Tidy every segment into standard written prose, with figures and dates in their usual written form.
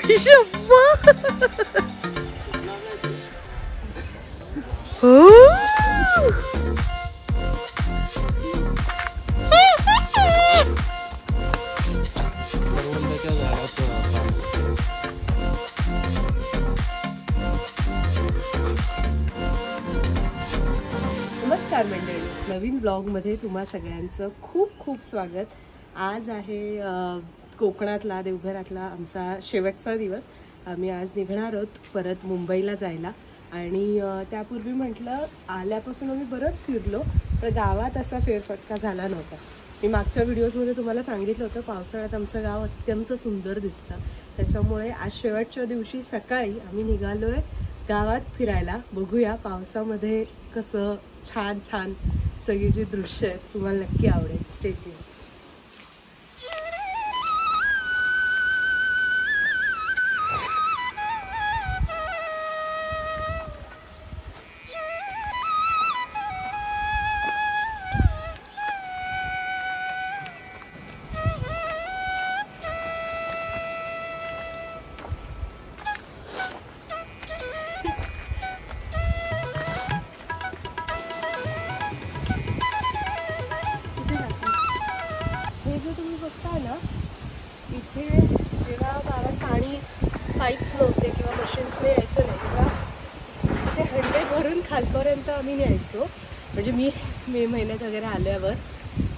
नमस्कार मंडळी, नवीन ब्लॉगमध्ये तुम्हा सगळ्यांचं खूप खूप स्वागत। आज आहे कोकणातला देवघरातला आमचा शेवटचा दिवस। आम्ही आज निघणार आहोत परत मुंबईला जायला आणि त्यापूर्वी म्हटलं आल्यापासून आम्ही बरंच फिरलो, पण गावात असा फेरफटका झाला नव्हता। मी मागच्या व्हिडिओजमध्ये तुम्हाला सांगितलं होतं पावसाळ्यात आमचं गाव अत्यंत सुंदर दिसतं, त्याच्यामुळे आज शेवटच्या दिवशी सकाळी आम्ही निघालोय गावात फिरायला। बघूया पावसामध्ये कसं छान छान सगळी जी दृश्य आहेत तुम्हाला नक्की आवडेल। Stay tune. इथे जेव्हा गावात पाणी पाईप्स नव्हते किंवा मशीन्सने यायचं नाही तेव्हा ते हंडे भरून खालपर्यंत आम्ही न्यायचो। म्हणजे मी मे महिन्यात वगैरे आल्यावर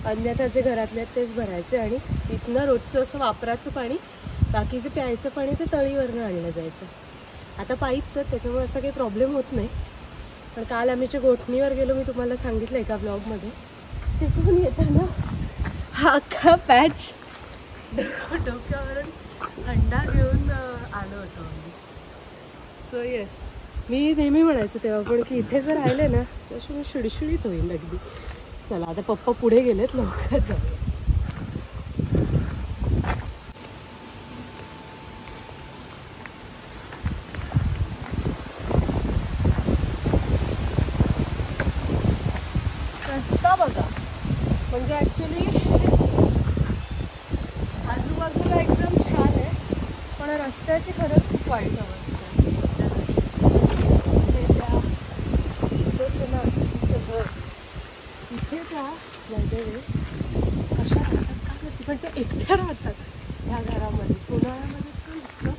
अन्यथा जे घरातले आहेत तेच भरायचे आणि इथनं रोजचं असं वापराचं पाणी, बाकीचं प्यायचं पाणी ते तळीवरनं आणलं जायचं। आता पाईप्स आहेत त्याच्यामुळे असा काही प्रॉब्लेम होत नाही, पण काल आम्ही जे गोठणीवर गेलो मी तुम्हाला सांगितलं एका ब्लॉगमध्ये, तिथून येताना हा अख्खा पॅच डोक्यावरून हंडा घेऊन आलो होतो आम्ही। सो येस, मी नेहमी म्हणायचं तेव्हा पण की इथे जर राहिले ना तशी मी शिडशिडीत होईल अगदी। चला आता पप्पा पुढे गेलेत, लवकर जाऊ। रस्ता बघा, म्हणजे ॲक्च्युली आजूबाजूला एकदम छान आहे, पण रस्त्याची खरंच खूप वाईट अवस्था आहे। इथे त्या वैद्यवे कशा राहतात का माहिती, पण ते एकट्या राहतात ह्या घरामध्ये। उन्हाळ्यामध्ये पण दिसतं,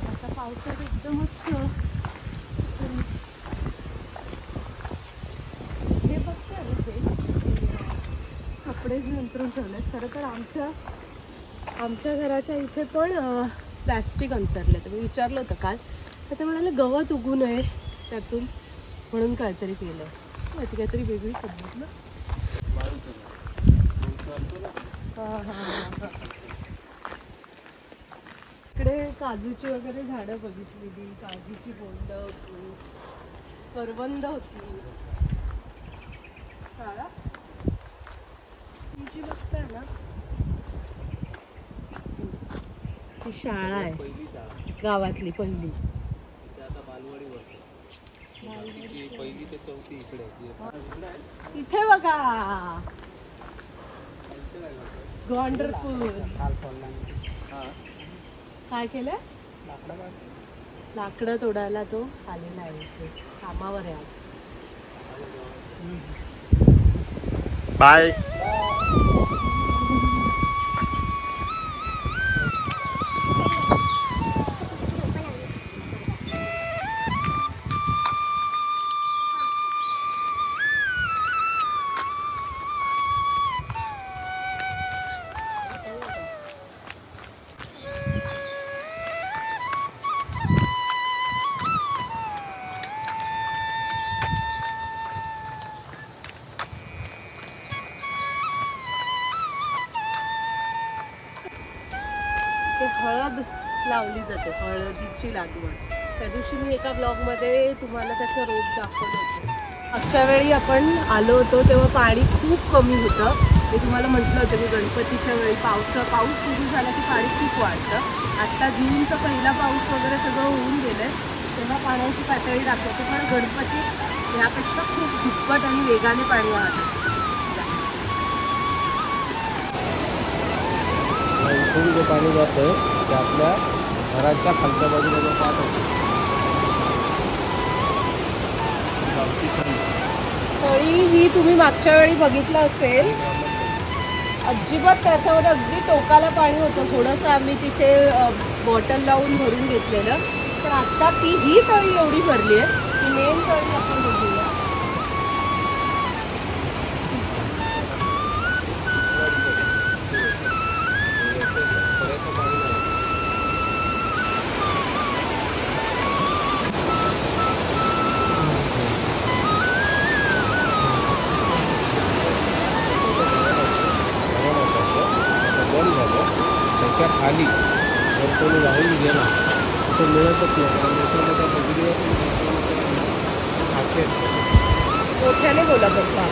आता पावसात एकदमच हे बघते ना ते कपडे अंतरून ठेवलेत। खरं तर आमच्या घराच्या इथे पण प्लॅस्टिक अंतरले, तर मी विचारलं होतं काल, तर ते म्हणाले गवत उगू नये त्यातून म्हणून काहीतरी केलं। माहिती काहीतरी वेगळी पद्धत ना। हां हां हां, इकडे काजूची वगैरे झाडं बघितलेली, काजूची बोंड होती, करवंद होती। शाळा तुमची बघताय ना, ती शाळा आहे गावातली पहिली। पहिली ते चौथी इकडे इथे बघा वंडरफुल। काय केलं? लाकडं तोडायला तो आलेला आहे, इथे कामावर आहे आज। बाय। हळद लावली जाते, हळदीची लागवड। त्या दिवशी मी एका ब्लॉगमध्ये तुम्हाला त्याचा रोप दाखवलं होतं। मागच्या वेळी आपण आलो होतो तेव्हा पाणी खूप कमी होतं, ते तुम्हाला म्हटलं होतं की गणपतीच्या वेळी पाऊस सुरू झाला की पाणी खूप वाढतं। आत्ता जूनचा पहिला पाऊस वगैरे सगळं होऊन गेलं, तेव्हा पाण्याची पातळी दाखवते, पण गणपती ह्यापेक्षा खूप दुप्पट आणि वेगाने पाणी वाहतं। इथून जे पाणी जातं ते आपल्या घराच्या खालच्या बाजूला जो पाट होतो गावठी तळी ही तुम्ही मागच्या वेळी बघितलं असेल, अजिबात त्याच्यामध्ये अगदी टोकाला पाणी होतं. थोडंसं आम्ही तिथे बॉटल लावून भरून घेतलेलं, तर आता ही तळी एवढी भरली आहे. ही मेन तळी आपण बघूया. त्याच्या खाली जर कोणी वाहून गेला तर मिळतच नाही, कारण मोठ्या मोठ्याने बोला पप्पा.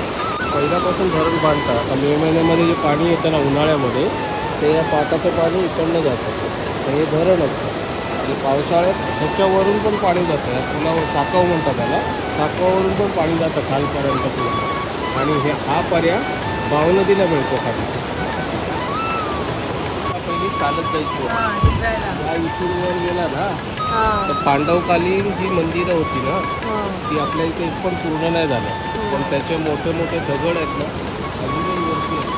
पहिल्यापासून धरण बांधतात. आता मे महिन्यामध्ये जे पाणी येतं ना उन्हाळ्यामध्ये, ते या पाटाचं पाणी इकडनं जातं, तर हे धरण असतं. आणि पावसाळ्यात ह्याच्यावरून पण पाणी जातं, या पुलावर साकाव म्हणतात त्याला, साकावरून पण पाणी जातं खालपर्यंत पुला. आणि हा पर्याय भाव नदीला मिळतो खाली. पहिली चालत जायची या इथून वर गेला ना तर पांडवकालीन जी मंदिरं होती ना ती आपल्या इथे पण पूर्ण नाही झाल्या, पण त्याचे मोठे मोठे दगड आहेत ना अजूनही वरती आहेत.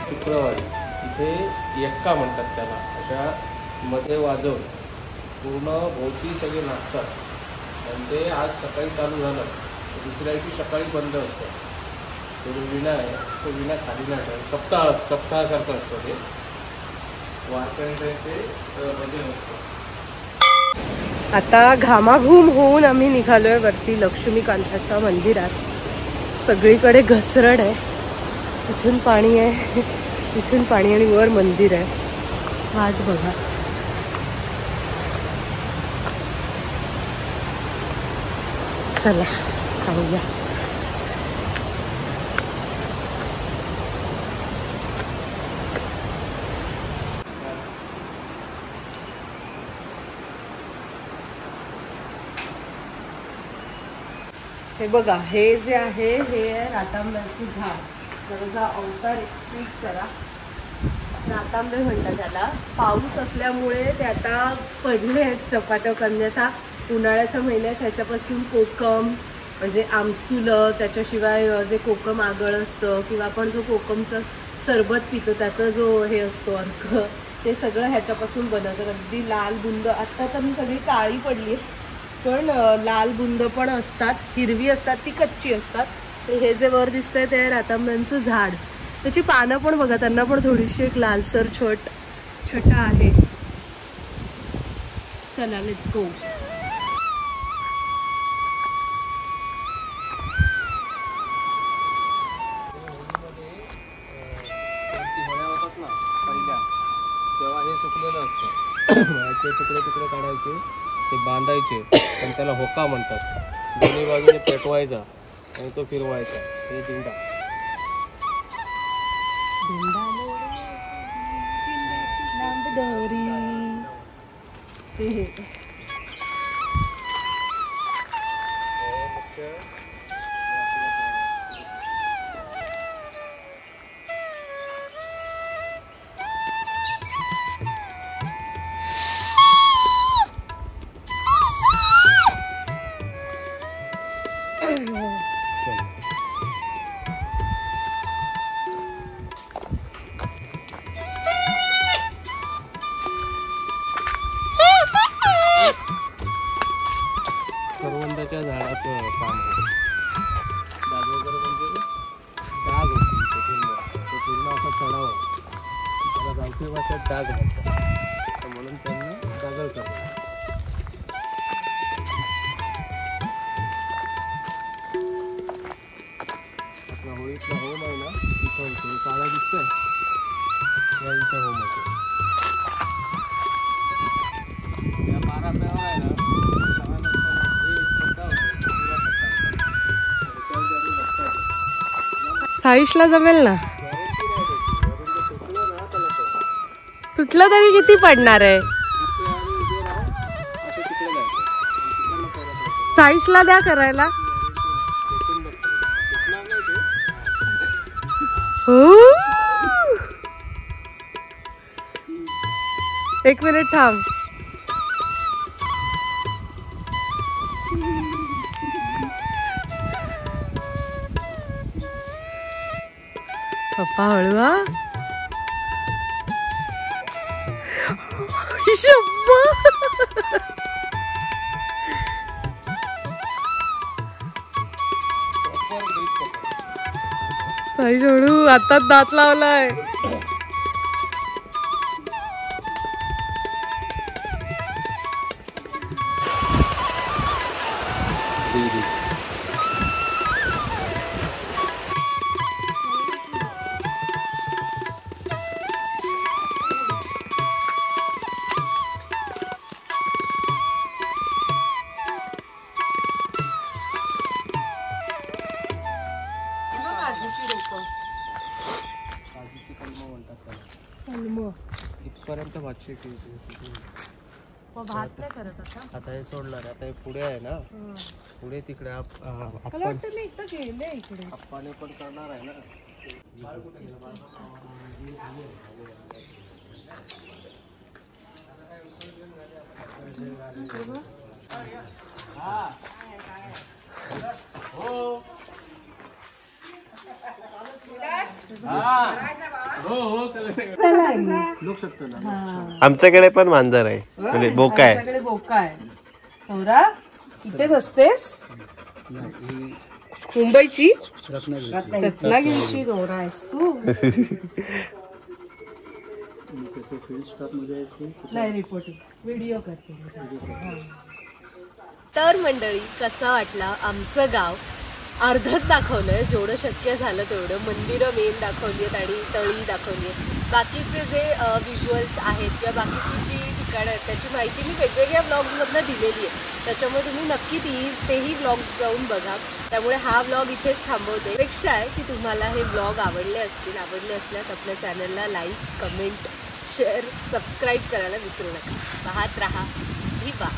शुक्रवारी इथे एक्का म्हणतात त्याला, अशा मध्ये वाजवून पूर्ण भोवती सगळे नाचतात. आणि ते आज सकाळी चालू झालं दुसऱ्या दिवशी सकाळी बंद असतं. तो विणा आहे तो विणा खाली नाही ठेवत. सप्ताहासारखं असतं ते वारकऱ्यांचं ते भजन असतं. आता घामाघूम होऊन आम्ही निघालोय वरती लक्ष्मीकांताच्या मंदिरात. सगळीकडे घसरड आहे, इथून पाणी आहे, इथून पाणी आणि वर मंदिर आहे. वाट बघा. चला जाऊया. हे बघा, हे जे आहे हे आहे रातांब्याचं झाड. जरा अवतार एक्सप्रेस करा. रातांबे म्हणतात त्याला. पाऊस असल्यामुळे ते आता पडले आहेत चपाटक. अन्यथा उन्हाळ्याच्या महिन्यात ह्याच्यापासून कोकम म्हणजे आमसुलं, त्याच्याशिवाय जे कोकम आगळ असतं किंवा आपण जो कोकमचं सरबत पितो त्याचा जो हे असतो अर्क, ते सगळं ह्याच्यापासून बनवतात. अगदी लाल बुंद. आत्ता तर मी सगळी काळी पडली, पण लाल बुंद पण असतात, हिरवी असतात, ती कच्ची असतात. हे जे वर दिसतंय ते रातांब्यांचं झाड. त्याची पानं पण बघा, त्यांना पण थोडीशी एक लालसर छटा आहे. चला लेट्स गो. तेव्हा हे सुकलेलं असतं, ते तुकडे काढायचे, ते बांधायचे, पण त्याला होका म्हणतात. दोन्ही बाजूने पेटवायचा आणि तो फिरवायचा. हे दिंडा. करवंदाच्या झाडाचं पान दागोदर म्हणजे डाग होती, ते पूर्ण असा चढावा, त्याला गावठी भाषेत डाग म्हणतात, म्हणून त्यांनी दागल करतात. आपला होळीतला होम आहे ना तिथं होतो, काळा दिसतंय या इथं होम होतो. या 12 पेवर आहे ना साईशला जमेल ना. कुठलं तरी किती पडणार आहे? साईशला द्या करायला. एक मिनिट थांब. पप्पा हळू. साई हळू, आताच दात लावलाय. इथपर्यंत भात नाही करत आता. आता हे सोडणार. आता हे पुढे आहे ना, पुढे तिकडे मला वाटतं मी इकडे गेले. इकडे अप्पाने पण करणार आहे ना. आमच्याकडे पण मांजर आहे, म्हणजे बोका आहे. आमच्याकडे बोका आहे. नवरा इथेच असतेस. मुंबईची रत्नागिरीची नवरा आहेस तू. नाही, रिपोर्टिंग व्हिडिओ करते. तर मंडळी, कसं वाटलं आमचं गाव? अर्धच दाखवलंय, जेवढं शक्य झालं तेवढं. मंदिरं मेन दाखवली आहेत आणि तळी दाखवली आहे. बाकीचे जे व्हिज्युअल्स आहेत किंवा बाकीची जी ठिकाणं आहेत त्याची माहिती मी वेगवेगळ्या ब्लॉग्समधनं दिलेली आहे. त्याच्यामुळे तुम्ही नक्की तेही ब्लॉग्स जाऊन बघा. त्यामुळे हा ब्लॉग इथेच थांबवते. अपेक्षा आहे की तुम्हाला हे ब्लॉग आवडले असल्यास आपल्या चॅनलला लाईक, कमेंट, शेअर, सबस्क्राईब करायला विसरू नका. पाहत राहा. ही बा.